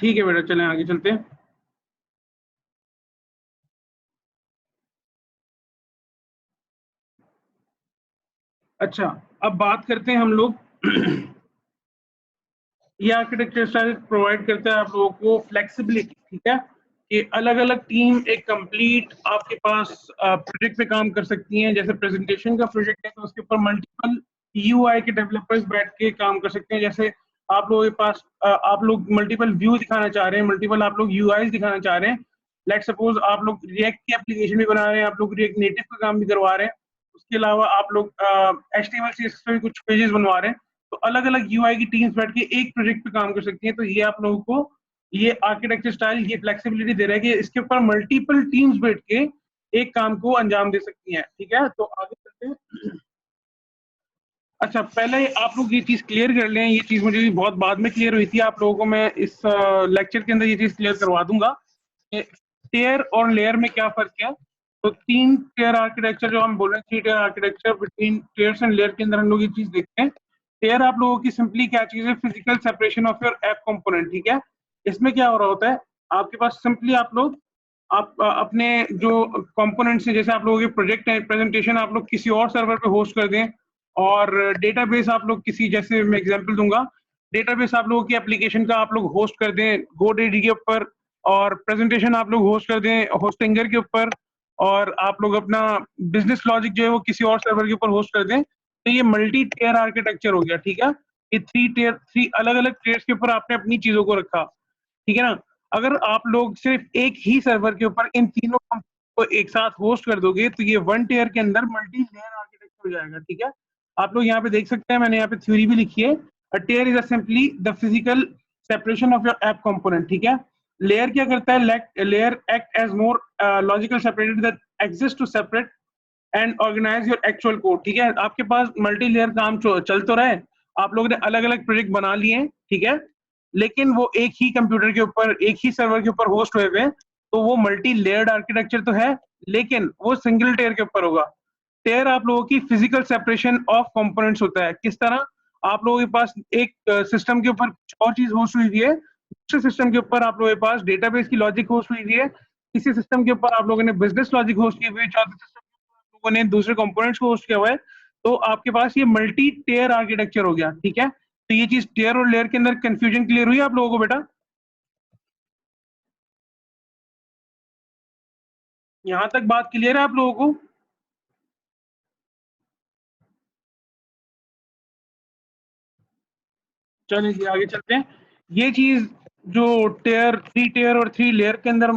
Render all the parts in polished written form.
ठीक है बेटा, चलें आगे चलते हैं। अच्छा, अब बात करते हैं हम लोग ये आर्किटेक्चर स्टाइल प्रोवाइड करता है आप लोगों को फ्लेक्सिबिलिटी, ठीक है, कि अलग अलग टीम एक कंप्लीट आपके पास प्रोजेक्ट पे काम कर सकती हैं। जैसे प्रेजेंटेशन का प्रोजेक्ट है तो उसके ऊपर मल्टीपल यूआई के डेवलपर्स बैठ के काम कर सकते हैं। जैसे आप लोगों के पास आप लोग मल्टीपल व्यू दिखाना चाह रहे हैं, मल्टीपल आप लोग यूआई दिखाना चाह रहे हैं। लेट सपोज आप लोग रिएक्ट की एप्लीकेशन भी बना रहे हैं, आप लोग रिएक्ट नेटिव का काम भी करवा रहे हैं, उसके अलावा आप लोग एचटीएमएल सीएसएस पे भी कुछ पेजेस बनवा रहे हैं। तो अलग अलग यूआई की टीम्स बैठ के एक प्रोजेक्ट पे काम कर सकती हैं। तो ये आप लोगों को ये आर्किटेक्चर स्टाइल ये फ्लेक्सिबिलिटी दे रहा है कि इसके ऊपर मल्टीपल टीम्स बैठ के एक काम को अंजाम दे सकती हैं। ठीक है, तो आगे चलते हैं। अच्छा, पहले आप लोग ये चीज क्लियर कर लें, ये चीज मुझे भी बहुत बाद में क्लियर हुई थी, आप लोगों को मैं इस लेक्चर के अंदर ये चीज क्लियर करवा दूंगा कि टेयर और लेयर में क्या फर्क है। तो 3 टेयर आर्किटेक्चर जो हम बोल रहे हैं, 3 tier architecture between tiers and layer के अंदर हम लोग ये चीज देखते हैं। टेयर आप लोगों की सिंपली क्या चीज है, physical separation of your app component. ठीक है, इसमें क्या हो रहा होता है, आपके पास सिंपली आप लोग अपने जो कंपोनेंट्स हैं, जैसे आप लोगों के प्रोजेक्ट है, प्रेजेंटेशन आप लोग किसी और सर्वर पे होस्ट कर दें, और डेटाबेस आप लोग किसी, जैसे मैं एग्जांपल दूंगा, डेटाबेस आप लोगों की एप्लीकेशन का आप लोग होस्ट कर दें गोडीडी के ऊपर, और प्रेजेंटेशन आप लोग होस्ट कर दें होस्टिंगर के ऊपर, और आप लोग अपना बिजनेस लॉजिक जो है वो किसी और सर्वर के ऊपर होस्ट कर दें। तो ये मल्टी टेयर आर्किटेक्चर हो गया। ठीक है, ये 3 अलग अलग टेयर्स के ऊपर आपने अपनी चीजों को रखा। ठीक है ना, अगर आप लोग सिर्फ एक ही सर्वर के ऊपर इन तीनों को एक साथ होस्ट कर दोगे तो ये 1 टेयर के अंदर मल्टी लेयर आर्किटेक्चर हो जाएगा। ठीक है, आप लोग यहाँ पे देख सकते हैं, मैंने यहाँ पे थ्योरी भी लिखी है। A tier is simply the physical separation of your app component. ठीक है, लेयर क्या करता है, layer act as more logical separated that exist to separate and organise your actual code. ठीक है, आपके पास मल्टी लेयर काम चल तो रहा है, आप लोगों ने अलग अलग प्रोजेक्ट बना लिए हैं। ठीक है, लेकिन वो एक ही कंप्यूटर के ऊपर एक ही सर्वर के ऊपर होस्ट हुए हुए हैं। तो वो मल्टी लेयर्ड आर्किटेक्चर तो है, लेकिन वो सिंगल टेयर के ऊपर होगा। टेयर आप लोगों की फिजिकल सेपरेशन ऑफ कंपोनेंट्स होता है। किस तरह, आप लोगों के पास एक सिस्टम के ऊपर कुछ और चीज होस्ट हुई है, दूसरे सिस्टम के ऊपर आप लोगों के पास डेटाबेस की लॉजिक होस्ट हुई है, किसी सिस्टम के ऊपर आप लोगों ने बिजनेस लॉजिक होस्ट की हुई है, चौथे सिस्टम के ऊपर आप लोगों ने दूसरे कंपोनेंट्स को होस्ट किया हुआ है। तो आपके पास ये मल्टी टेयर आर्किटेक्चर हो गया। ठीक है, तो ये चीज टेयर और लेयर के अंदर कंफ्यूजन क्लियर हुई आप लोगों को बेटा? यहां तक बात क्लियर है आप लोगों को? चलिए जी आगे चलते हैं। ये चीज जो टेयर 3 टेयर और 3 लेयर के अंदर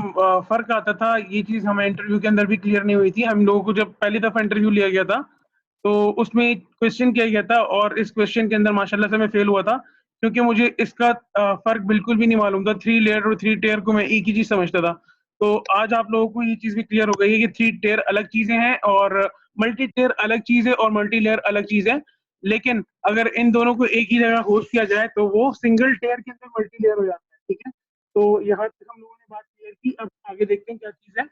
फर्क आता था, ये चीज हमें इंटरव्यू के अंदर भी क्लियर नहीं हुई थी। हम लोगों को जब पहली दफा इंटरव्यू लिया गया था तो उसमें क्वेश्चन किया गया था, और इस क्वेश्चन के अंदर माशाल्लाह से मैं फेल हुआ था, क्योंकि मुझे इसका फर्क बिल्कुल भी नहीं मालूम था। 3 लेयर और 3 टेयर को मैं एक ही चीज समझता था। तो आज आप लोगों को ये चीज भी क्लियर हो गई है कि 3 टेयर अलग चीजें हैं, और मल्टी टेयर अलग चीज है, और मल्टी लेयर अलग चीज है। लेकिन अगर इन दोनों को एक ही जगह होस्ट किया जाए तो वो सिंगल टेयर के अंदर मल्टी लेयर हो जाता है। ठीक है, तो यहाँ तक हम लोगों ने बात क्लियर की। अब आगे देखते हैं क्या चीज है।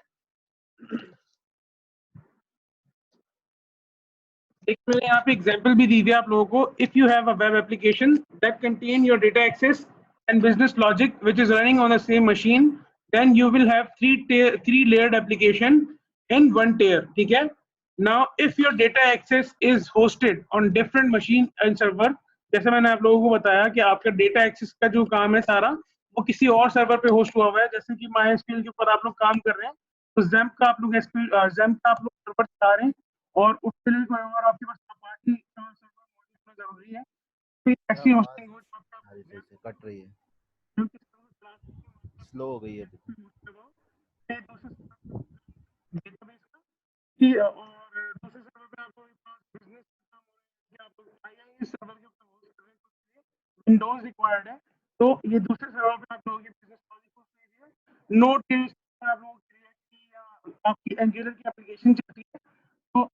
एक मैंने यहाँ पे एग्जांपल भी दी थी आप लोगों को। If you have a web application that contain your data access and business logic which is running on the same machine, then you will have 3 layered application in 1 tier. ठीक है, now if your data access is hosted on different machine and server, जैसे मैंने आप लोगों को बताया कि आपका डेटा एक्सेस का जो काम है सारा वो किसी और सर्वर पे होस्ट हुआ हुआ है। जैसे कि माई एसक्यूएल के ऊपर आप लोग काम कर रहे हैं, तो जैम्प का आप लोग जैम्प का आप लोग सर्वर चला रहे हैं, और उसके लिए कोई और आपके पास अपाची सर्वर मौजूद होना जरूरी है। तो ये ऐसी होस्टिंग हो जो आपका हमारी सही से कट रही है, क्योंकि सर्वर चला सकते हैं, वहाँ स्लो हो गई है। पे host लगाओ, फिर दूसरे सर्वर डेटाबेस का कि, और दूसरे सर्वर पे आपको बिजनेस काम हो रहा है, कि आप आईआईएस सर्वर के ऊपर होस्ट कर रहे हैं, तो उसके लिए विंडोज रिक्वायर्ड है। तो ये दूसरे सर्वर पे आप लोगों की बिजनेस लॉजिक होस्ट हुई है। नोट के आप लोगों की React की या आपकी एंगुलर की एप्लीकेशन चलती है, तो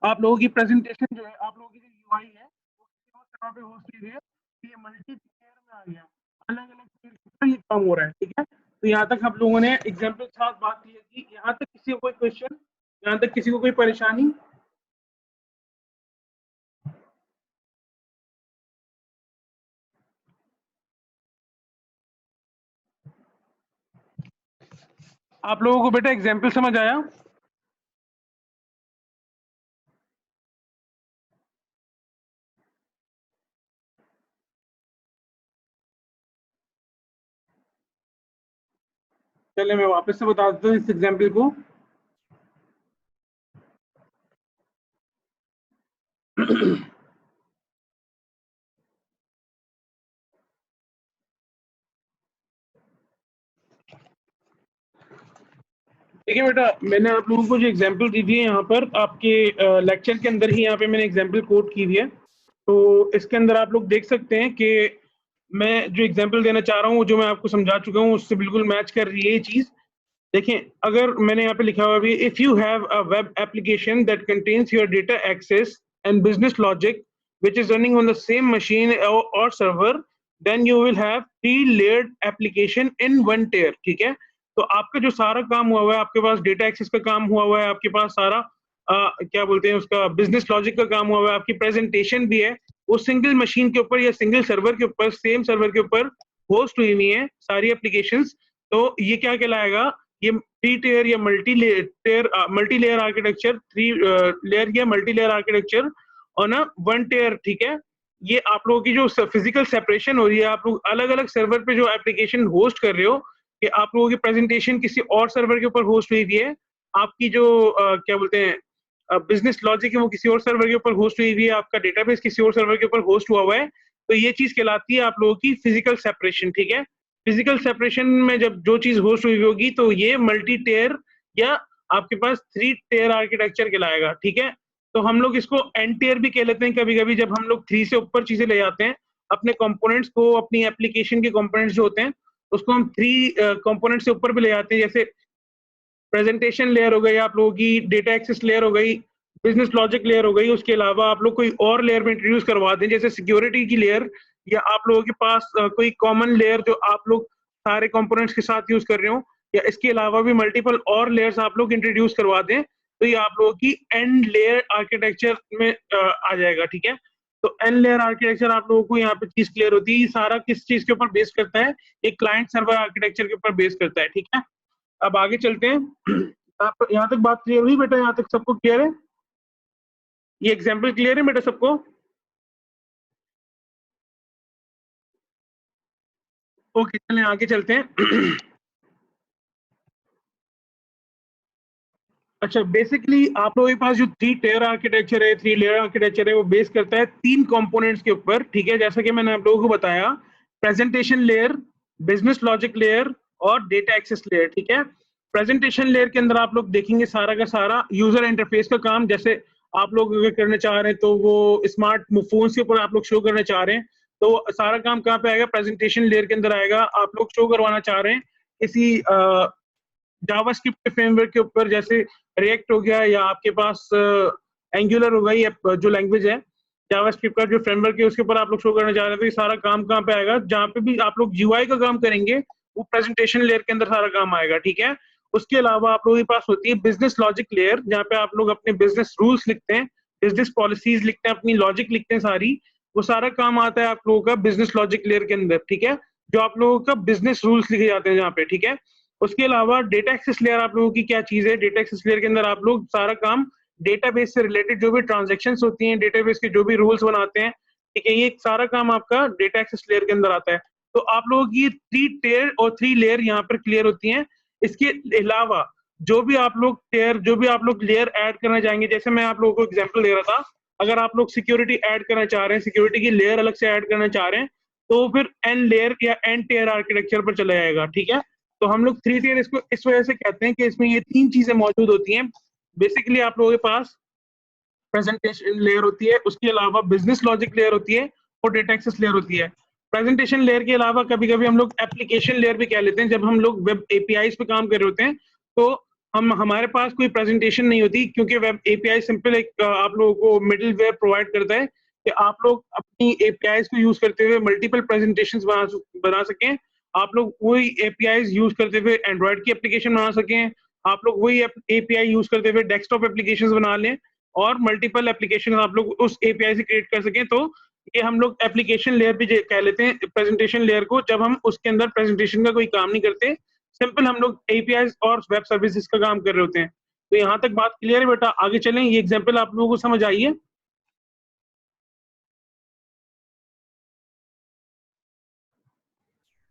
आप लोगों की प्रेजेंटेशन जो है, आप लोगों की जो यूआई है वो किसी और सर्वर पे होस्ट की गई है। तो ये मल्टी टेयर में आ गया, अलग अलग टेयर के ऊपर ये काम हो रहा है। ठीक है, तो यहाँ तक हम लोगों ने एग्जाम्पल के साथ बात क्लियर की। यहाँ तक किसी को कोई क्वेश्चन, यहाँ तक किसी को कोई परेशानी? आप लोगों को बेटा एग्जाम्पल समझ आया? चलिए मैं वापस से बता देता हूँ इस एग्जाम्पल को। देखिए बेटा, मैंने आप लोगों को जो एग्जाम्पल दी थी यहाँ पर आपके लेक्चर के अंदर ही यहाँ पे मैंने एग्जाम्पल कोट की हुई है। तो इसके अंदर आप लोग देख सकते हैं कि मैं जो एग्जाम्पल देना चाह रहा हूँ, जो मैं आपको समझा चुका हूँ, उससे बिल्कुल मैच कर रही है ये चीज। देखें, अगर मैंने यहाँ पे लिखा हुआ भी, if you have a web application that contains your data access and business logic which is running on the same machine or server, then you will have three-layered application in one tier। ठीक है, तो आपका जो सारा काम हुआ हुआ है, आपके पास डेटा एक्सेस का काम हुआ हुआ है, आपके पास सारा क्या बोलते हैं उसका बिजनेस लॉजिक का काम हुआ हुआ है, आपकी प्रेजेंटेशन भी है, वो सिंगल मशीन के ऊपर या सिंगल सर्वर के ऊपर, सेम सर्वर के ऊपर होस्ट हुई हुई है सारी एप्लीकेशंस। तो ये क्या कहलाएगा? ये थ्री टेयर या multi layer architecture, three layer या मल्टी लेयर आर्किटेक्चर और ना वन टेयर। ठीक है, ये आप लोगों की जो फिजिकल सेपरेशन हो रही है, आप लोग अलग अलग सर्वर पे जो एप्लीकेशन होस्ट कर रहे हो, कि आप लोगों की प्रेजेंटेशन किसी और सर्वर के ऊपर होस्ट हुई हुई है, आपकी जो क्या बोलते हैं बिजनेस लॉजिक है वो किसी और सर्वर के ऊपर होस्ट हुई हुई है, आपका डेटाबेस किसी और सर्वर के ऊपर होस्ट हुआ हुआ है। तो ये चीज कहलाती है आप लोगों की फिजिकल सेपरेशन। ठीक है, फिजिकल सेपरेशन में जब जो चीज होस्ट हुई होगी तो ये मल्टी टेयर या आपके पास थ्री टेयर आर्किटेक्चर कहलाएगा। ठीक है, तो हम लोग इसको एन टेयर भी कह लेते हैं कभी कभी, जब हम लोग थ्री से ऊपर चीजें ले जाते हैं अपने कंपोनेंट्स को, अपनी एप्लीकेशन के कंपोनेंट्स जो होते हैं उसको हम थ्री कंपोनेंट से ऊपर भी ले जाते हैं। जैसे प्रेजेंटेशन लेयर हो गई आप लोगों की, डेटा एक्सेस लेयर हो गई, बिजनेस लॉजिक लेयर हो गई, उसके अलावा आप लोग कोई और लेयर में इंट्रोड्यूस करवा दें, जैसे सिक्योरिटी की लेयर, या आप लोगों के पास कोई कॉमन लेयर जो आप लोग सारे कंपोनेंट्स के साथ यूज कर रहे हो, या इसके अलावा भी मल्टीपल और लेयर्स आप लोग इंट्रोड्यूस करवा दें, तो ये आप लोगों की एंड लेयर आर्किटेक्चर में आ जाएगा। ठीक है, तो एन लेयर आर्किटेक्चर आप लोगों को यहाँ पे चीज क्लियर होती है। ये सारा किस चीज के ऊपर बेस करता है? एक क्लाइंट सर्वर आर्किटेक्चर के ऊपर बेस करता है। ठीक है, अब आगे चलते हैं। आप यहाँ तक बात क्लियर हुई बेटा? यहाँ तक सबको क्लियर है? ये एग्जाम्पल क्लियर है बेटा सबको? ओके, चलें आगे चलते हैं। अच्छा, बेसिकली आप लोगों के पास जो थ्री टेयर आर्किटेक्चर है, थ्री लेयर आर्किटेक्चर है, वो बेस करता है तीन कंपोनेंट्स के ऊपर। ठीक है, जैसा कि मैंने आप लोगों को बताया, presentation layer, business logic layer और डेटा एक्सेस लेयर। ठीक है, प्रेजेंटेशन लेयर के अंदर आप लोग देखेंगे सारा का सारा यूजर इंटरफेस का काम। जैसे आप लोग अगर करना चाह रहे हैं तो वो स्मार्ट फोन के ऊपर आप लोग शो करना चाह रहे हैं, तो सारा काम कहाँ पे आएगा? प्रेजेंटेशन लेयर के अंदर आएगा। आप लोग शो करवाना चाह रहे हैं किसी जावास्क्रिप्ट के फ्रेमवर्क के ऊपर, जैसे रिएक्ट हो गया, या आपके पास एंगुलर हो गई, जो लैंग्वेज है जावास्क्रिप्ट का जो फ्रेमवर्क है उसके ऊपर आप लोग शो करना चाह रहे हैं, तो ये सारा काम कहाँ पे आएगा? जहाँ पे भी आप लोग यूआई का काम करेंगे वो प्रेजेंटेशन लेयर के अंदर सारा काम आएगा। ठीक है, उसके अलावा आप लोगों के पास होती है बिजनेस लॉजिक लेयर, जहाँ पे आप लोग अपने बिजनेस रूल्स लिखते हैं, बिजनेस पॉलिसीज लिखते हैं, अपनी लॉजिक लिखते हैं सारी, वो सारा काम आता है आप लोगों का बिजनेस लॉजिक लेयर के अंदर। ठीक है, जो आप लोगों का बिजनेस रूल्स लिखे जाते हैं जहाँ पे। ठीक है, उसके अलावा डेटा एक्सेस लेयर आप लोगों की क्या चीज है? डेटा एक्सेस लेयर के अंदर आप लोग सारा काम डेटाबेस से रिलेटेड जो भी ट्रांजैक्शंस होती हैं, डेटाबेस के जो भी रूल्स बनाते हैं, ठीक है, ये सारा काम आपका डेटा एक्सेस लेयर के अंदर आता है। तो आप लोगों की थ्री टेयर और थ्री लेयर यहाँ पर क्लियर होती हैं। इसके अलावा जो भी आप लोग टेयर, जो भी आप लोग लेयर ऐड करना चाहेंगे, जैसे मैं आप लोगों को एग्जाम्पल दे रहा था, अगर आप लोग सिक्योरिटी ऐड करना चाह रहे हैं, सिक्योरिटी की लेयर अलग से ऐड करना चाह रहे हैं, तो फिर एन लेयर या एन टेयर आर्किटेक्चर पर चला जाएगा। ठीक है, तो हम लोग थ्री टियर इसको इस वजह से कहते हैं कि इसमें ये तीन चीजें मौजूद होती हैं। बेसिकली आप लोगों के पास प्रेजेंटेशन लेयर होती है, उसके अलावा बिजनेस लॉजिक लेयर होती है और डेटा एक्सेस लेयर होती है। प्रेजेंटेशन लेयर के अलावा कभी कभी हम लोग एप्लीकेशन लेयर भी कह लेते हैं। जब हम लोग वेब एपीआई पे काम कर रहे होते हैं तो हम हमारे पास कोई प्रेजेंटेशन नहीं होती, क्योंकि वेब एपीआई सिंपल एक आप लोगों को मिडिल वेयर प्रोवाइड करता है कि आप लोग अपनी एपीआई को यूज करते हुए मल्टीपल प्रेजेंटेशन बना सकें। आप लोग वही एपीआई यूज करते हुए एंड्रॉइड की एप्लीकेशन बना सकें, आप लोग वही एपीआई यूज करते हुए डेस्कटॉप एप्लीकेशन बना लें, और मल्टीपल एप्लीकेशन आप लोग उस एपीआई से क्रिएट कर सकें। तो ये हम लोग एप्लीकेशन लेयर भी कह लेते हैं प्रेजेंटेशन लेयर को, जब हम उसके अंदर प्रेजेंटेशन का कोई काम नहीं करते, सिंपल हम लोग एपीआई और वेब सर्विसेज का काम कर रहे होते हैं। तो यहाँ तक बात क्लियर है बेटा? आगे चलें, ये एग्जाम्पल आप लोगों को समझ आई है?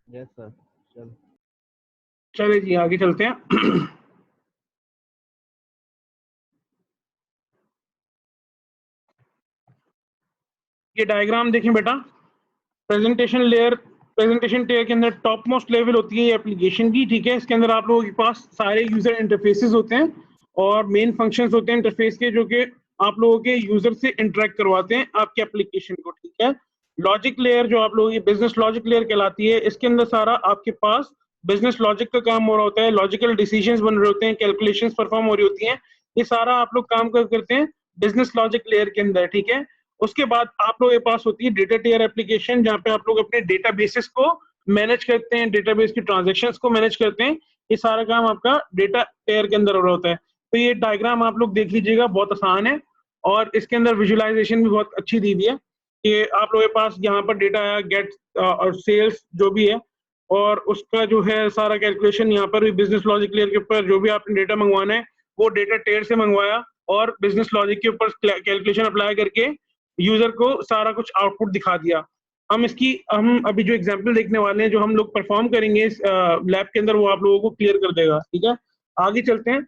Yes sir. चल चले जी आगे चलते हैं। ये डायग्राम देखें बेटा, प्रेजेंटेशन लेयर, प्रेजेंटेशन टेयर के अंदर टॉप मोस्ट लेवल होती है ये एप्लीकेशन की, ठीक है। इसके अंदर आप लोगों के पास सारे यूजर इंटरफेसेस होते हैं और मेन फंक्शंस होते हैं इंटरफेस के, जो कि आप लोगों के यूजर से इंटरेक्ट करवाते हैं आपके एप्लीकेशन को, ठीक है। लॉजिक लेयर जो आप लोगों की बिजनेस लॉजिक लेयर कहलाती है, इसके अंदर सारा आपके पास बिजनेस लॉजिक का काम हो रहा होता है, लॉजिकल डिसीजंस बन रहे होते हैं, कैलकुलेशंस परफॉर्म हो रही होती हैं, ये सारा आप लोग काम करते हैं बिजनेस लॉजिक लेयर के अंदर, ठीक है। उसके बाद आप लोगों के पास होती है डेटा टेयर एप्लीकेशन, जहाँ पे आप लोग अपने डेटाबेसेस को मैनेज करते हैं, डेटाबेस की ट्रांजैक्शंस को मैनेज करते हैं, ये सारा काम आपका डेटा टेयर के अंदर हो रहा होता है। तो ये डायग्राम आप लोग देख लीजिएगा, बहुत आसान है और इसके अंदर विजुअलाइजेशन भी बहुत अच्छी दी हुई है कि आप लोगों के पास यहाँ पर डेटा है, गेट और सेल्स जो भी है, और उसका जो है सारा कैलकुलेशन यहाँ पर भी बिजनेस लॉजिक लेयर के ऊपर जो भी आपने डेटा मंगवाना है वो डेटा टेयर से मंगवाया और बिजनेस लॉजिक के ऊपर कैलकुलेशन अप्लाई करके यूजर को सारा कुछ आउटपुट दिखा दिया। हम अभी जो एग्जांपल देखने वाले हैं, जो हम लोग परफॉर्म करेंगे इस लैब के अंदर, वो आप लोगों को क्लियर कर देगा, ठीक है। आगे चलते हैं।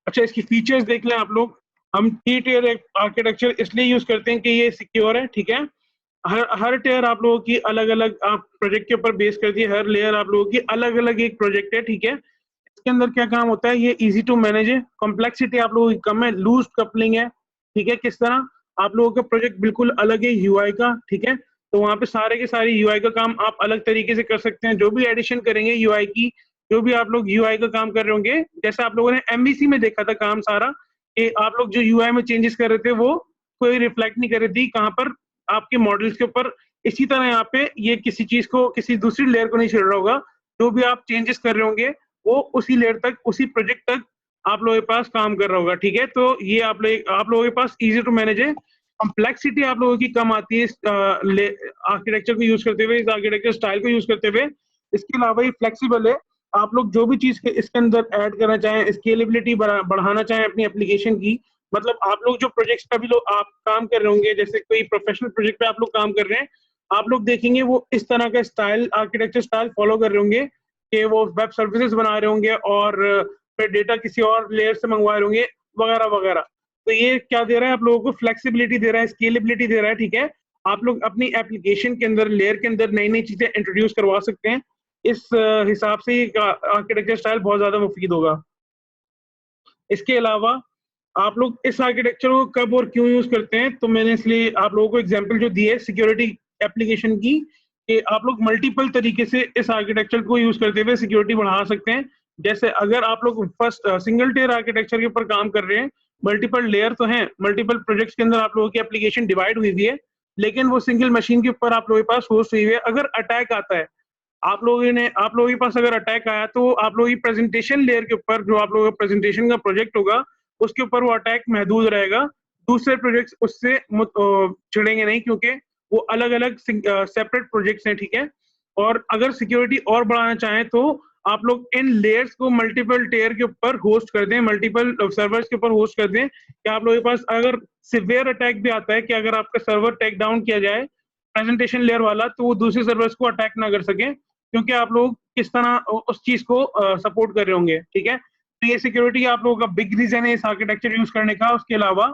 अच्छा, इसकी फीचर्स देख लें आप लोग। हम टी टेयर आर्किटेक्चर इसलिए यूज करते हैं कि ये सिक्योर है, ठीक है। हर टेयर आप लोगों की अलग अलग आप प्रोजेक्ट के ऊपर बेस करती है, हर लेयर आप लोगों की अलग अलग एक प्रोजेक्ट है, ठीक है। इसके अंदर क्या काम होता है, ये इजी टू मैनेज है, कॉम्प्लेक्सिटी आप लोगों की कम है, लूज कपलिंग है, ठीक है। किस तरह आप लोगों का प्रोजेक्ट बिल्कुल अलग है यूआई का, ठीक है। तो वहां पे सारे के सारे यूआई का काम आप अलग तरीके से कर सकते हैं, जो भी एडिशन करेंगे यूआई की, जो भी आप लोग यूआई का काम कर रहे होंगे, जैसे आप लोगों ने एमवीसी में देखा था काम सारा, कि आप लोग जो यूआई में चेंजेस कर रहे थे वो कोई रिफ्लेक्ट नहीं कर रही थी कहाँ पर, आपके मॉडल्स के ऊपर। इसी तरह यहाँ पे ये किसी चीज को, किसी दूसरी लेयर को नहीं छिड़ रहा होगा, जो भी आप चेंजेस कर रहे होंगे वो उसी लेयर तक, उसी प्रोजेक्ट तक आप लोगों के पास काम कर रहा होगा, ठीक है। तो ये आप लोगों के पास इजी टू मैनेज है, कॉम्प्लेक्सिटी आप लोगों की कम आती है इस आर्किटेक्चर को यूज करते हुए, इस आर्किटेक्चर स्टाइल को यूज करते हुए। इसके अलावा ये फ्लेक्सिबल है, आप लोग जो भी चीज इसके अंदर ऐड करना चाहें, स्केलेबिलिटी बढ़ाना चाहें अपनी एप्लीकेशन की, मतलब आप लोग जो प्रोजेक्ट्स का भी लोग आप काम कर रहे होंगे, जैसे कोई प्रोफेशनल प्रोजेक्ट पे आप लोग काम कर रहे हैं, आप लोग देखेंगे वो इस तरह का स्टाइल, आर्किटेक्चर स्टाइल फॉलो कर रहे होंगे कि वो वेब सर्विसेज बना रहे होंगे और फिर डेटा किसी और लेयर से मंगवा रहे होंगे वगैरह वगैरह। तो ये क्या दे रहा है आप लोगों को, फ्लेक्सिबिलिटी दे रहा है, स्केलेबिलिटी दे रहा है, ठीक है। आप लोग अपनी एप्लीकेशन के अंदर, लेयर के अंदर नई नई चीजें इंट्रोड्यूस करवा सकते हैं। इस हिसाब से ये आर्किटेक्चर स्टाइल बहुत ज्यादा मुफीद होगा। इसके अलावा आप लोग इस आर्किटेक्चर को कब और क्यों यूज करते हैं, तो मैंने इसलिए आप लोगों को एग्जांपल जो दी है सिक्योरिटी एप्लीकेशन की, कि आप लोग मल्टीपल तरीके से इस आर्किटेक्चर को यूज करते हुए सिक्योरिटी बढ़ा सकते हैं। जैसे अगर आप लोग फर्स्ट सिंगल टेयर आर्किटेक्चर के ऊपर काम कर रहे हैं, मल्टीपल लेयर तो हैं, मल्टीपल प्रोजेक्ट्स के अंदर आप लोगों की एप्लीकेशन डिवाइड हुई हुई है, लेकिन वो सिंगल मशीन के ऊपर आप लोगों के पास होस्ट हुई हुई है। अगर अटैक आता है, आप लोगों के पास अगर अटैक आया, तो आप लोगों की प्रेजेंटेशन लेयर के ऊपर, जो आप लोगों का प्रेजेंटेशन का प्रोजेक्ट होगा, उसके ऊपर वो अटैक महदूद रहेगा, दूसरे प्रोजेक्ट्स उससे चिड़ेंगे नहीं, क्योंकि वो अलग अलग सेपरेट प्रोजेक्ट्स हैं, ठीक है। और अगर सिक्योरिटी और बढ़ाना चाहें तो आप लोग इन लेयर्स को मल्टीपल टेयर के ऊपर होस्ट कर दें, मल्टीपल सर्वर्स के ऊपर होस्ट कर दें, कि आप लोगों के पास अगर सिवियर अटैक भी आता है, कि अगर आपका सर्वर टेक डाउन किया जाए प्रेजेंटेशन लेयर वाला, तो वो दूसरे सर्वर्स को अटैक ना कर सके, क्योंकि आप लोग किस तरह उस चीज को सपोर्ट कर रहे होंगे, ठीक है। तो ये सिक्योरिटी आप लोगों का बिग रीजन है इस आर्किटेक्चर यूज करने का। उसके अलावा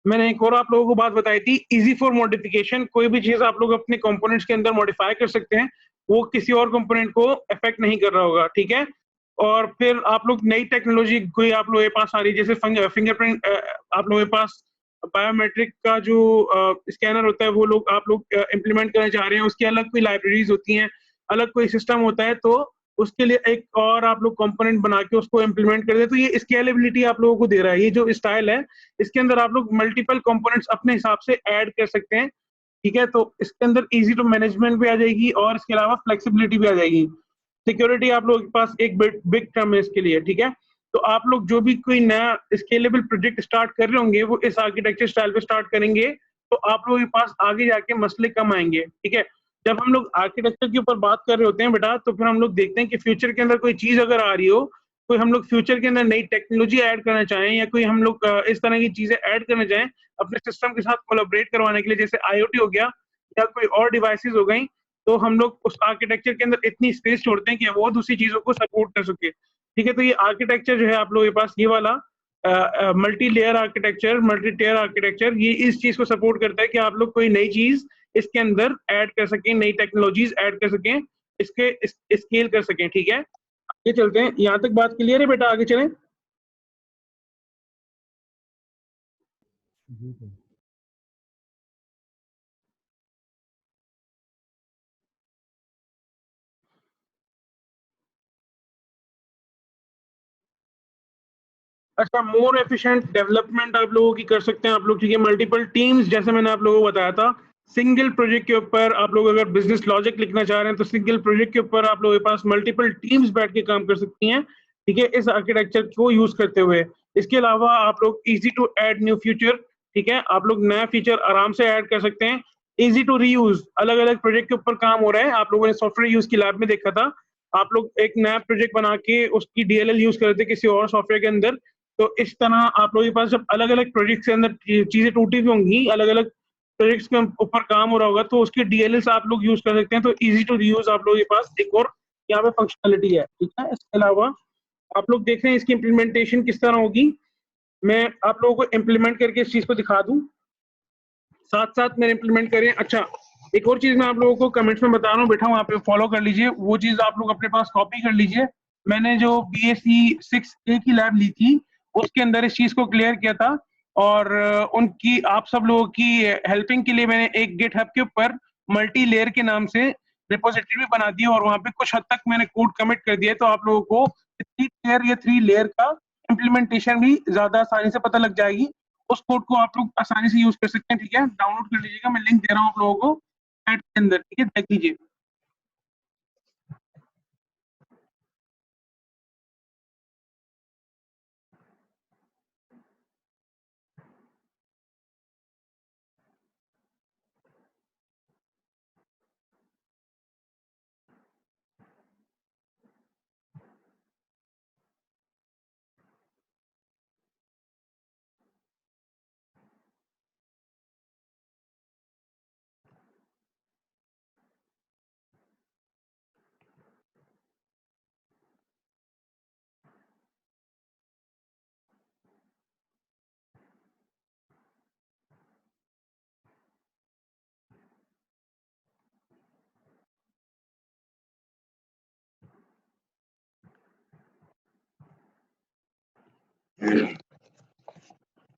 मैंने एक और आप लोगों को बात बताई थी, इजी फॉर मॉडिफिकेशन, कोई भी चीज आप लोग अपने कंपोनेंट्स के अंदर मॉडिफाई कर सकते हैं, वो किसी और कंपोनेंट को अफेक्ट नहीं कर रहा होगा, ठीक है। और फिर आप लोग नई टेक्नोलॉजी कोई आप लोगों के पास आ रही है, जैसे फिंगरप्रिंट, आप लोगों के पास बायोमेट्रिक का जो स्कैनर होता है, वो आप लोग इम्प्लीमेंट करना चाह रहे हैं, उसकी अलग कोई लाइब्रेरीज होती हैं, अलग कोई सिस्टम होता है, तो उसके लिए एक और आप लोग कंपोनेंट बना के उसको इम्प्लीमेंट कर दे, तो ये स्केलेबिलिटी आप लोगों को दे रहा है। ये जो स्टाइल है, इसके अंदर आप लोग मल्टीपल कंपोनेंट्स अपने हिसाब से ऐड कर सकते हैं, ठीक है। तो इसके अंदर इजी टू मैनेजमेंट भी आ जाएगी और इसके अलावा फ्लेक्सिबिलिटी भी आ जाएगी। सिक्योरिटी आप लोगों के पास एक बिग टर्म है इसके लिए, ठीक है। तो आप लोग जो भी कोई नया स्केलेबल प्रोजेक्ट स्टार्ट कर रहे होंगे, वो इस आर्किटेक्चर स्टाइल पे स्टार्ट करेंगे, तो आप लोगों के पास आगे जाके मसले कम आएंगे, ठीक है। जब हम लोग आर्किटेक्चर के ऊपर बात कर रहे होते हैं बेटा, तो फिर हम लोग देखते हैं कि फ्यूचर के अंदर कोई चीज अगर आ रही हो, कोई हम लोग फ्यूचर के अंदर नई टेक्नोलॉजी ऐड करना चाहें, या कोई हम लोग इस तरह की चीजें ऐड करना चाहें अपने सिस्टम के साथ कोलैबोरेट करवाने के लिए, जैसे आईओटी हो गया या कोई और डिवाइसेस हो गई, तो हम लोग उस आर्किटेक्चर के अंदर इतनी स्पेस छोड़ते हैं कि वो दूसरी चीजों को सपोर्ट कर सके। ठीक है, तो ये आर्किटेक्चर जो है आप लोगों के पास, ये वाला मल्टी लेयर आर्किटेक्चर, मल्टी टेयर आर्किटेक्चर, ये इस चीज को सपोर्ट करता है कि आप लोग कोई नई चीज इसके अंदर ऐड कर सकें, नई टेक्नोलॉजीज ऐड कर सकें, इसके स्केल कर सकें। ठीक है, आगे चलते हैं। यहाँ तक बात क्लियर है बेटा? आगे चलें। जी सर। अच्छा, मोर एफिशिएंट डेवलपमेंट आप लोगों की कर सकते हैं आप लोग। ठीक है, मल्टीपल टीम्स, जैसे मैंने आप लोगों को बताया था, सिंगल प्रोजेक्ट के ऊपर आप लोग अगर बिजनेस लॉजिक लिखना चाह रहे हैं, तो सिंगल प्रोजेक्ट के ऊपर आप लोगों के पास मल्टीपल टीम्स बैठ के काम कर सकती हैं। ठीक है, इस आर्किटेक्चर को यूज करते हुए। इसके अलावा आप लोग easy to add new feature, ठीक है, आप लोग नया फीचर आराम से ऐड कर सकते हैं। इजी टू रीयूज, अलग अलग प्रोजेक्ट के ऊपर काम हो रहा है, आप लोगों ने सॉफ्टवेयर यूज की लैब में देखा था, आप लोग एक नया प्रोजेक्ट बना के उसकी डीएलएल यूज करते हैं किसी और सॉफ्टवेयर के अंदर। तो इस तरह आप लोगों के पास जब अलग अलग प्रोजेक्ट के अंदर चीजें टूटी हुई होंगी, अलग अलग प्रोजेक्ट्स के ऊपर काम हो रहा होगा, तो उसके डीएलएल आप लोग यूज कर सकते हैं। तो इजी टू रीयूज आप लोगों के पास एक और यहाँ पे फंक्शनलिटी है। ठीक है, इसके अलावा आप लोग देख रहे हैं इसकी इम्प्लीमेंटेशन किस तरह होगी। मैं आप लोगों को इम्प्लीमेंट करके इस चीज को दिखा दूं, साथ साथ मेरे इम्प्लीमेंट करें। अच्छा, एक और चीज मैं आप लोगों को कमेंट्स में बता रहा हूँ बेटा, वहाँ पे फॉलो कर लीजिए, वो चीज आप लोग अपने पास कॉपी कर लीजिए। मैंने जो BSc 6A की लैब ली थी, उसके अंदर इस चीज को क्लियर किया था, और उनकी आप सब लोगों की हेल्पिंग के लिए मैंने एक गिटहब के ऊपर मल्टी लेयर के नाम से रिपोजिटरी भी बना दी, और वहाँ पे कुछ हद तक मैंने कोड कमिट कर दिया है, तो आप लोगों को 3 लेयर या 3 लेयर का इम्प्लीमेंटेशन भी ज्यादा आसानी से पता लग जाएगी। उस कोड को आप लोग आसानी से यूज कर सकते हैं। ठीक है, डाउनलोड कर लीजिएगा, मैं लिंक दे रहा हूँ आप लोगों को चैट के अंदर। ठीक है, देख लीजिए।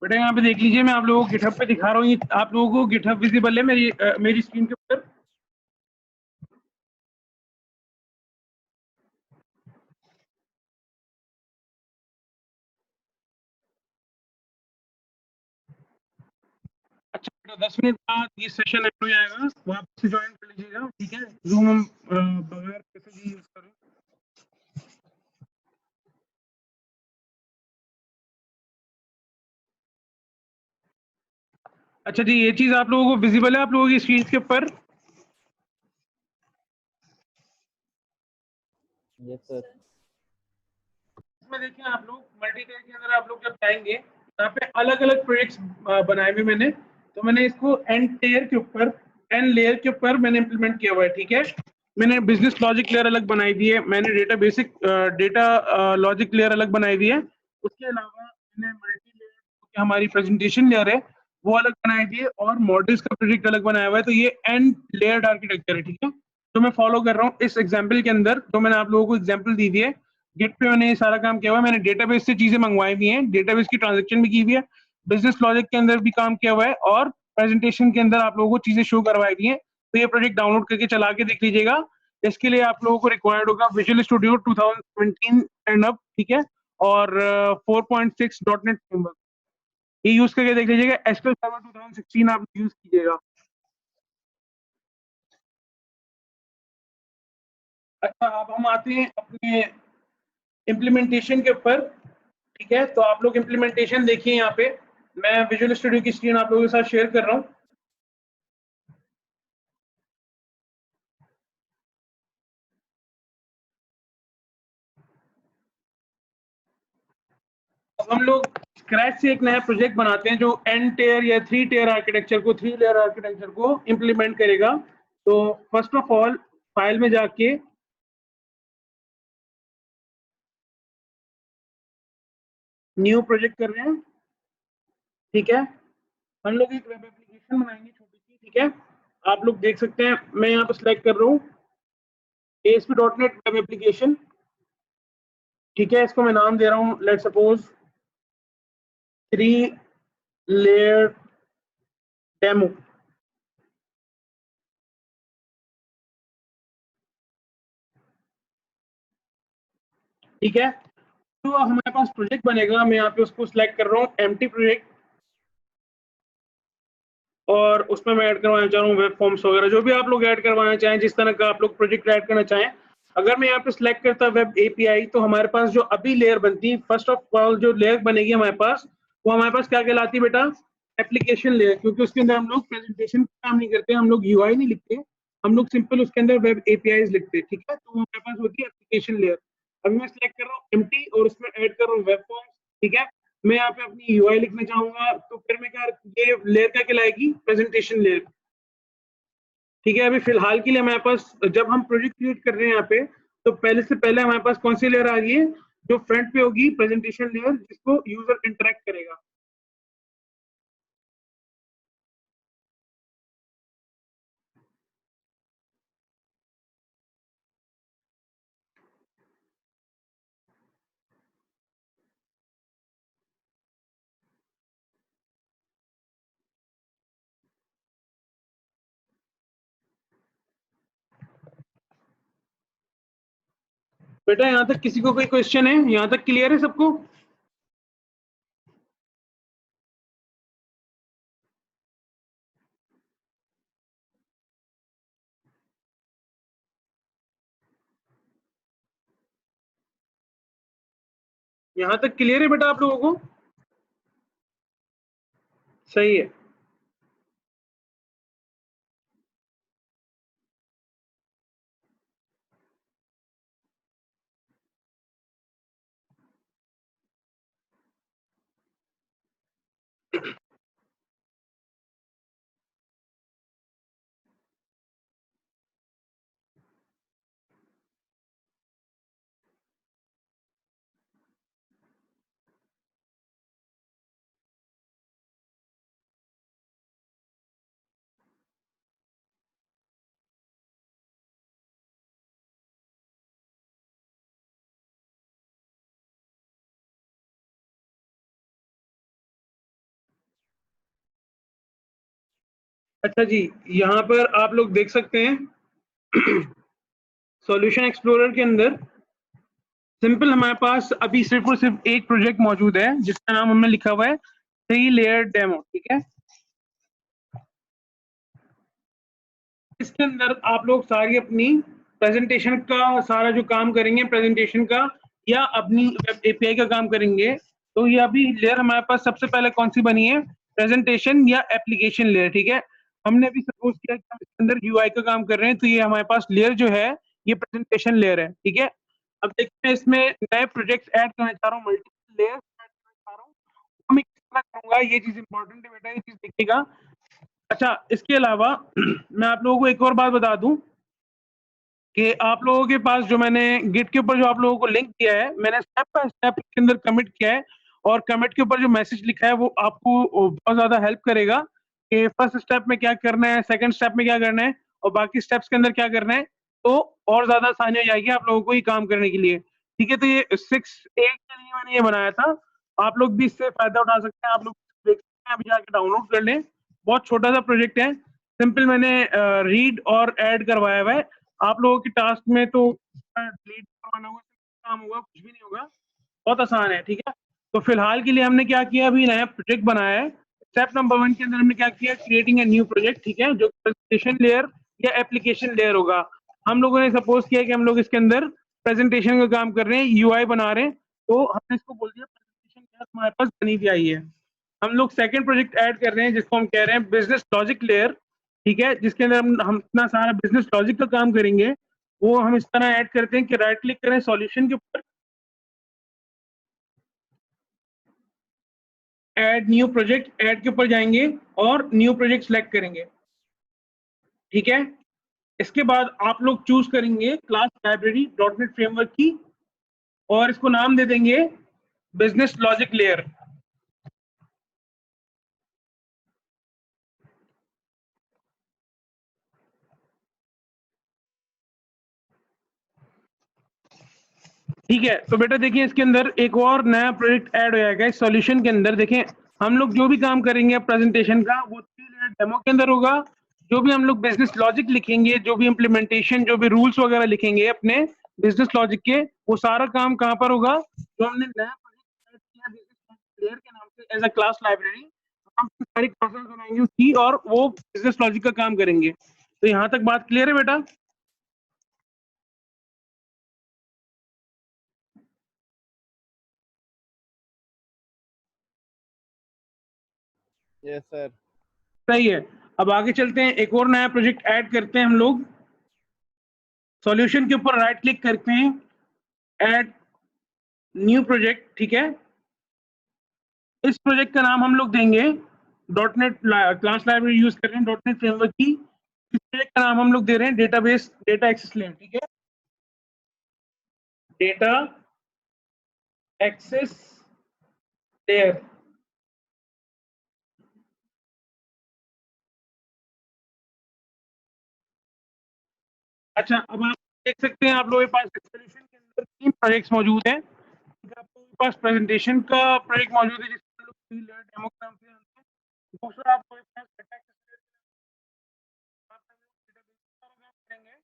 बेटा यहाँ पे देख लीजिए, मैं आप लोगों को गिटहब पे दिखा रहा हूँ, ये आप लोगों को गिटहब विजिबल है मेरी स्क्रीन के ऊपर। अच्छा बेटा, 10 मिनट बाद ये सेशन एंड हो जाएगा, वापस से ज्वाइन कर लीजिएगा। ठीक है, जूम हम बगैर पैसे यूज करें। अच्छा जी, ये चीज आप लोगों को विजिबल है आप लोगों की स्क्रीन के ऊपर? Yes sir. इसमें देखिए आप लोग मल्टीटेल के अंदर आप लोग जब जाएंगे, यहाँ पे अलग अलग प्रोजेक्ट्स बनाए हुए मैंने, तो मैंने इसको एन टेयर के ऊपर, एन लेयर के ऊपर मैंने इंप्लीमेंट किया हुआ है। ठीक है, मैंने बिजनेस लॉजिक लेयर अलग बनाई हुई है, मैंने डेटा लॉजिक लेयर अलग बनाई हुई है। उसके अलावा मैंने मल्टी लेयर, हमारी प्रेजेंटेशन लेयर है, वो अलग बनाई हुई है, और मॉडल्स का प्रोजेक्ट अलग बनाया हुआ है। तो ये एन लेयर्ड आर्किटेक्चर है। ठीक है, तो मैं फॉलो कर रहा हूँ इस एग्जाम्पल के अंदर, तो मैंने आप लोगों को एग्जाम्पल दी हुई है। गिट पे मैंने ये सारा काम किया हुआ है, मैंने डेटाबेस से चीजें मंगवाई हुई हैं, डेटाबेस की ट्रांजैक्शन भी की हुई है, बिजनेस लॉजिक के अंदर भी काम किया हुआ है, और प्रेजेंटेशन के अंदर आप लोगों को चीजें शो करवाई हुई हैं। तो ये प्रोजेक्ट डाउनलोड करके चला के देख लीजिएगा। इसके लिए आप लोगों को रिक्वायर्ड होगा विजुअल स्टूडियो 2017 एंड अप। ठीक है, और 4.6 डॉटनेट फ्रेमवर्क, ये यूज करके देख लीजिएगा। एसक्यूएल सर्वर 2016 आप यूज कीजिएगा। अच्छा, अब हम आते हैं अपने इम्प्लीमेंटेशन के ऊपर। ठीक है, तो आप लोग इम्प्लीमेंटेशन देखिए यहाँ पे, मैं विजुअल स्टूडियो की स्क्रीन आप लोगों के साथ शेयर कर रहा हूँ। अब हम लोग स्क्रैच से एक नया प्रोजेक्ट बनाते हैं जो एन टेयर या 3 टेयर आर्किटेक्चर को 3 लेयर आर्किटेक्चर को इंप्लीमेंट करेगा। तो फर्स्ट ऑफ ऑल फाइल में जाके न्यू प्रोजेक्ट कर रहे हैं, ठीक है। हम लोग एक वेब एप्लीकेशन बनाएंगे छोटी सी, ठीक है। आप लोग देख सकते हैं मैं यहाँ पर सिलेक्ट कर रहा हूँ ASP.NET वेब एप्लीकेशन, ठीक है। इसको मैं नाम दे रहा हूँ लेट्स सपोज 3 लेयर डेमो, ठीक है। तो हमारे पास प्रोजेक्ट बनेगा, मैं यहाँ पे उसको सिलेक्ट कर रहा हूँ एम्प्टी प्रोजेक्ट, और उसमें मैं ऐड करवाना चाह रहा हूँ वेब फॉर्म्स वगैरह, जो भी आप लोग ऐड करवाना चाहें, जिस तरह का आप लोग प्रोजेक्ट ऐड करना चाहें। अगर मैं यहाँ पे सिलेक्ट करता वेब API, तो हमारे पास जो अभी लेयर बनती है, फर्स्ट ऑफ ऑल जो लेयर बनेगी हमारे पास, वो हमारे पास क्या कहलाती है बेटा, एप्लीकेशन लेयर, क्योंकि उसके अंदर हम लोग प्रेजेंटेशन का काम नहीं करते, हम लोग UI नहीं लिखते, हम लोग सिंपल उसके अंदर वेब APIs लिखते हैं, ठीक है। तो हमारे पास होती है एप्लीकेशन लेयर। अभी मैं सिलेक्ट कर रहा हूँ एम्प्टी और उसमें ऐड कर रहा हूँ वेब फॉर्म्स, ठीक है। मैं यहाँ पे अपनी UI लिखना चाहूंगा, तो फिर मैं क्या, ये लेयर क्या कहलाएगी, प्रेजेंटेशन लेयर, ठीक है। अभी फिलहाल के लिए हमारे पास, जब हम प्रोजेक्ट क्रिएट कर रहे हैं यहाँ पे, तो पहले से पहले हमारे पास कौन सी लेयर आ रही है, जो फ्रंट पे होगी प्रेजेंटेशन लेयर, जिसको यूजर इंटरेक्ट करेगा। बेटा यहाँ तक किसी को कोई क्वेश्चन है, यहाँ तक क्लियर है सबको? यहाँ तक क्लियर है बेटा आप लोगों को? सही है। अच्छा जी, यहाँ पर आप लोग देख सकते हैं सॉल्यूशन एक्सप्लोरर के अंदर सिंपल हमारे पास अभी सिर्फ और सिर्फ एक प्रोजेक्ट मौजूद है, जिसका नाम हमने लिखा हुआ है 3 लेयर डेमो, ठीक है। इसके अंदर आप लोग सारी अपनी प्रेजेंटेशन का सारा जो काम करेंगे प्रेजेंटेशन का, या अपनी वेब API का काम करेंगे, तो ये अभी लेयर हमारे पास सबसे पहले कौन सी बनी है, प्रेजेंटेशन या एप्लीकेशन लेयर, ठीक है। हमने अभी सपोज किया कि हम इसके अंदर UI का काम कर रहे हैं, तो ये हमारे पास लेयर जो है ये प्रेजेंटेशन लेयर है, ठीक है। अब देखते हैं इसमें नए प्रोजेक्ट ऐड करना चाह रहा हूँ, मल्टीपल लेयर ऐड करना चाह रहा हूँ, तो मैं किस तरह करूंगा, ये चीज इंपॉर्टेंट है बेटा, ये चीज देखिएगा। अच्छा, इसके अलावा मैं आप लोगों को एक और बात बता दूं कि आप लोगों के पास जो मैंने गिट के ऊपर जो आप लोगों को लिंक दिया है, मैंने स्टेप बाय स्टेप के अंदर कमिट किया है, और कमिट के ऊपर जो मैसेज लिखा है वो आपको बहुत ज्यादा हेल्प करेगा कि फर्स्ट स्टेप में क्या करना है, सेकंड स्टेप में क्या करना है, और बाकी स्टेप्स के अंदर क्या करना है। तो और ज्यादा आसानी हो जाएगी आप लोगों को ये काम करने के लिए, ठीक है। तो ये 6-8 के लिए मैंने ये बनाया था, आप लोग भी इससे फायदा उठा सकते हैं, आप लोग देख सकते हैं, अभी जाके डाउनलोड कर लें। बहुत छोटा सा प्रोजेक्ट है, सिंपल मैंने रीड और ऐड करवाया हुआ है। आप लोगों के टास्क में तो डिलीट करवाना होगा, काम होगा, कुछ भी नहीं होगा, बहुत आसान है, ठीक है। तो फिलहाल के लिए हमने क्या किया, अभी नया प्रोजेक्ट बनाया है। स्टेप नंबर 1 के अंदर हमने क्या किया, क्रिएटिंग ए न्यू प्रोजेक्ट, ठीक है, जो प्रेजेंटेशन लेयर या एप्लीकेशन लेयर होगा। हम लोगों ने सपोज किया कि हम लोग इसके अंदर प्रेजेंटेशन का काम कर रहे हैं, UI बना रहे हैं, तो हमने इसको बोल दिया प्रेजेंटेशन लेयर हमारे पास बनी हुई आई है। हम लोग सेकंड प्रोजेक्ट ऐड कर रहे हैं, जिसको हम कह रहे हैं बिजनेस लॉजिक लेयर, ठीक है, जिसके अंदर हम इतना सारा बिजनेस लॉजिक का काम करेंगे। वो हम इस तरह ऐड करते हैं कि राइट क्लिक करें सॉल्यूशन के ऊपर, ऐड न्यू प्रोजेक्ट, ऐड के ऊपर जाएंगे और न्यू प्रोजेक्ट सेलेक्ट करेंगे, ठीक है। इसके बाद आप लोग चूज करेंगे क्लास लाइब्रेरी डॉटनेट फ्रेमवर्क की और इसको नाम दे देंगे बिजनेस लॉजिक लेयर। ठीक है, तो बेटा देखिए इसके अंदर एक और नया प्रोजेक्ट ऐड हो जाएगा इस सॉल्यूशन के अंदर। देखें हम लोग जो भी काम करेंगे प्रेजेंटेशन का वो 3 लेयर डेमो के अंदर होगा। जो भी हम लोग बिजनेस लॉजिक लिखेंगे, जो भी इम्प्लीमेंटेशन, जो भी रूल्स वगैरह लिखेंगे अपने बिजनेस लॉजिक के, वो सारा काम कहाँ पर होगा? जो हमने नया प्रोजेक्ट ऐड किया बिजनेस लेयर के नाम से एज अ क्लास लाइब्रेरी, हम सारी क्लासेस बनाएंगे उसकी और वो बिजनेस लॉजिक का काम करेंगे। तो यहाँ तक बात क्लियर है बेटा? Yes sir. सही है। अब आगे चलते हैं, एक और नया प्रोजेक्ट ऐड करते हैं हम लोग। सॉल्यूशन के ऊपर राइट क्लिक करते हैं, ऐड न्यू प्रोजेक्ट, ठीक है। इस प्रोजेक्ट का नाम हम लोग देंगे डॉटनेट क्लास लाइब्रेरी यूज कर रहे हैं डॉटनेट फ्रेमवर्क की। इस प्रोजेक्ट का नाम हम लोग दे रहे हैं डेटाबेस डेटा एक्सेस लेयर, ठीक है। Data access layer. अच्छा, अब आप देख सकते हैं आप लोगों के पास सॉल्यूशन के अंदर 3 प्रोजेक्ट्स मौजूद हैं। आप लोगों के पास प्रेजेंटेशन का प्रोजेक्ट मौजूद है जिसमें हम लोग 3 लेयर डेमो के नाम से जानते हैं। दूसरा आप लोगों के पास डेटा एक्सेस लेयर करेंगे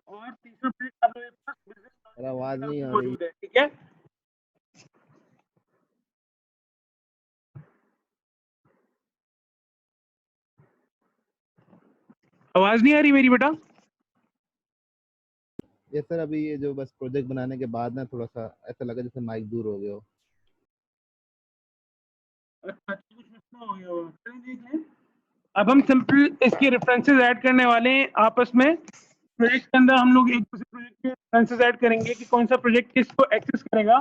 और तीसरा प्रोजेक्ट आप लोगों के पास बिजनेस सर आवाज नहीं आ रही। मौजूद है, ठीक है। आवाज नहीं आ रही मेरी बेटा? ये सर अभी ये जो बस प्रोजेक्ट बनाने के बाद ना थोड़ा सा ऐसा लगा जैसे माइक दूर हो गया हो। अच्छा, कुछ मसला हो गया होगा, चलिए देख लें। अब हम सिंपल इसके रेफरेंसेस ऐड करने वाले हैं आपस में। प्रोजेक्ट के अंदर हम लोग एक दूसरे प्रोजेक्ट के रेफरेंसेस ऐड करेंगे कि कौन सा प्रोजेक्ट किसको एक्सेस करेगा।